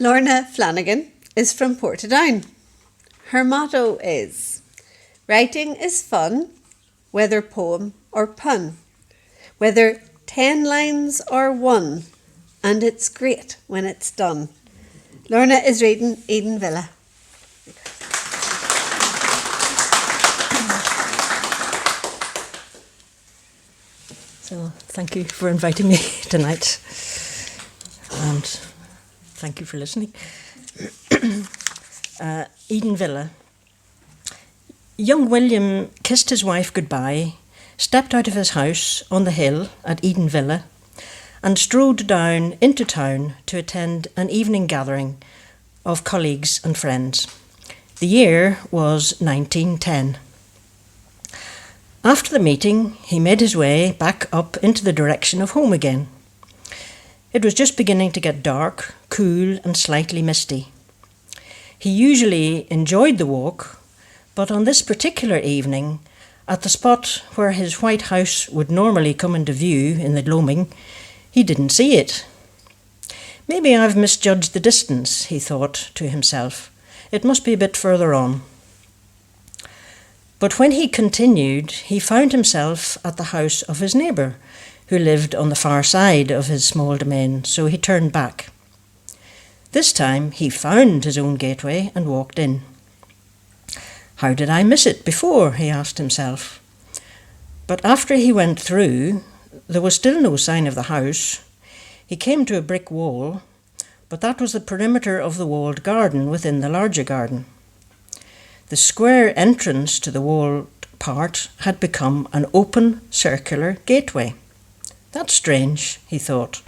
Lorna Flannagan is from Portadown. Her motto is, "Writing is fun, whether poem or pun, whether 10 lines or one, and it's great when it's done." Lorna is reading Edenvilla. So thank you for inviting me tonight, and thank you for listening. Edenvilla. Young William kissed his wife goodbye, stepped out of his house on the hill at Edenvilla, and strode down into town to attend an evening gathering of colleagues and friends. The year was 1910. After the meeting, he made his way back up into the direction of home again. It was just beginning to get dark, cool and slightly misty. He usually enjoyed the walk, but on this particular evening, at the spot where his white house would normally come into view in the gloaming, he didn't see it. "Maybe I've misjudged the distance," he thought to himself. "It must be a bit further on." But when he continued, he found himself at the house of his neighbour, who lived on the far side of his small domain, so he turned back. This time he found his own gateway and walked in. "How did I miss it before?" he asked himself. But after he went through, there was still no sign of the house. He came to a brick wall, but that was the perimeter of the walled garden within the larger garden. The square entrance to the walled part had become an open circular gateway. "That's strange," he thought,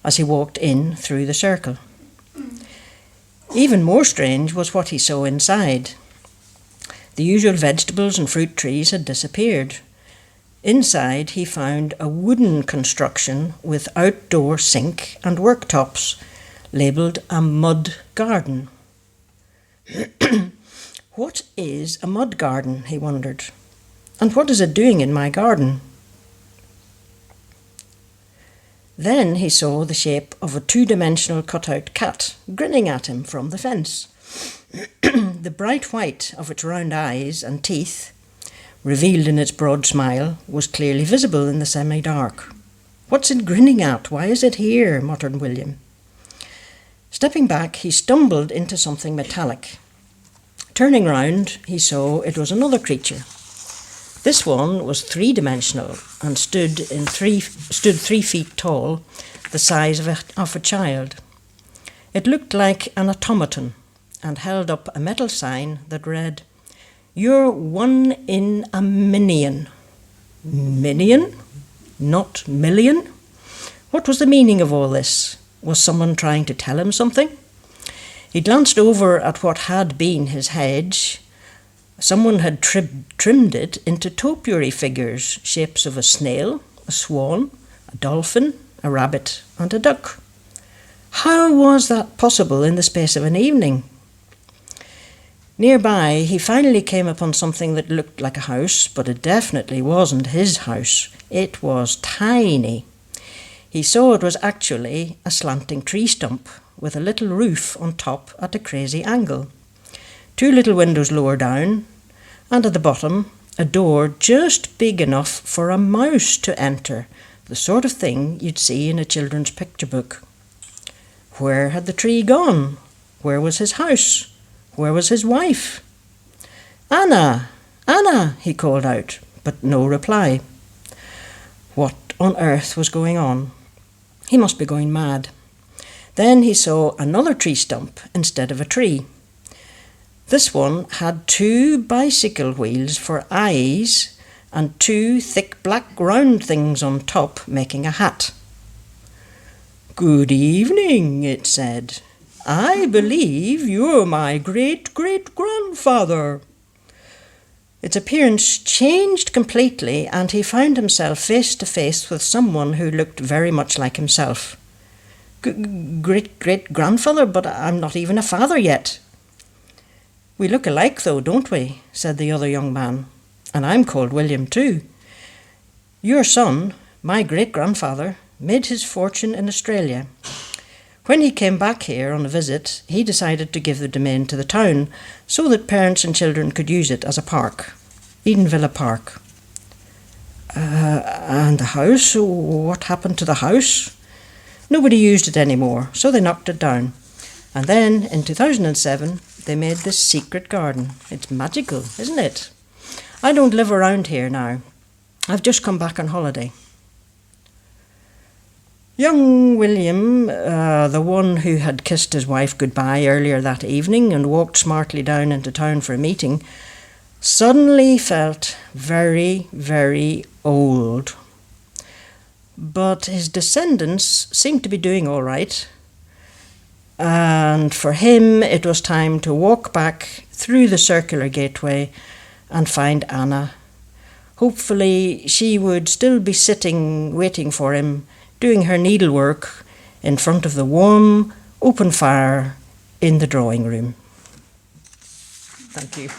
as he walked in through the circle. Even more strange was what he saw inside. The usual vegetables and fruit trees had disappeared. Inside he found a wooden construction with outdoor sink and worktops, labelled a mud garden. What is a mud garden, he wondered, and what is it doing in my garden? Then he saw the shape of a two-dimensional cut-out cat grinning at him from the fence. The bright white of its round eyes and teeth, revealed in its broad smile, was clearly visible in the semi-dark. "What's it grinning at? Why is it here?" muttered William. Stepping back, he stumbled into something metallic. Turning round, he saw it was another creature. This one was three-dimensional and stood 3 feet tall, the size of a child. It looked like an automaton and held up a metal sign that read, "You're 1 in a million." Million? Not million? What was the meaning of all this? Was someone trying to tell him something? He glanced over at what had been his hedge. Someone had trimmed it into topiary figures, shapes of a snail, a swan, a dolphin, a rabbit, and a duck. How was that possible in the space of an evening? Nearby, he finally came upon something that looked like a house, but it definitely wasn't his house. It was tiny. He saw it was actually a slanting tree stump with a little roof on top at a crazy angle. 2 little windows lower down, and at the bottom, a door just big enough for a mouse to enter, the sort of thing you'd see in a children's picture book. Where had the tree gone? Where was his house? Where was his wife? "Anna! Anna!" he called out, but no reply. What on earth was going on? He must be going mad. Then he saw another tree stump instead of a tree. This one had 2 bicycle wheels for eyes and 2 thick black round things on top, making a hat. "Good evening," it said. "I believe you're my great-great-grandfather." Its appearance changed completely, and he found himself face to face with someone who looked very much like himself. "Great-great-grandfather, but I'm not even a father yet." "We look alike though, don't we?" said the other young man. "And I'm called William too. Your son, my great-grandfather, made his fortune in Australia. When he came back here on a visit, he decided to give the domain to the town so that parents and children could use it as a park, Edenvilla Park. And the house? What happened to the house? Nobody used it anymore, so they knocked it down. And then, in 2007, they made this secret garden. It's magical, isn't it? I don't live around here now. I've just come back on holiday. Young William, the one who had kissed his wife goodbye earlier that evening and walked smartly down into town for a meeting, suddenly felt very, very old. But his descendants seemed to be doing all right. And for him, it was time to walk back through the circular gateway and find Anna. Hopefully, she would still be sitting, waiting for him, doing her needlework in front of the warm, open fire in the drawing room. Thank you.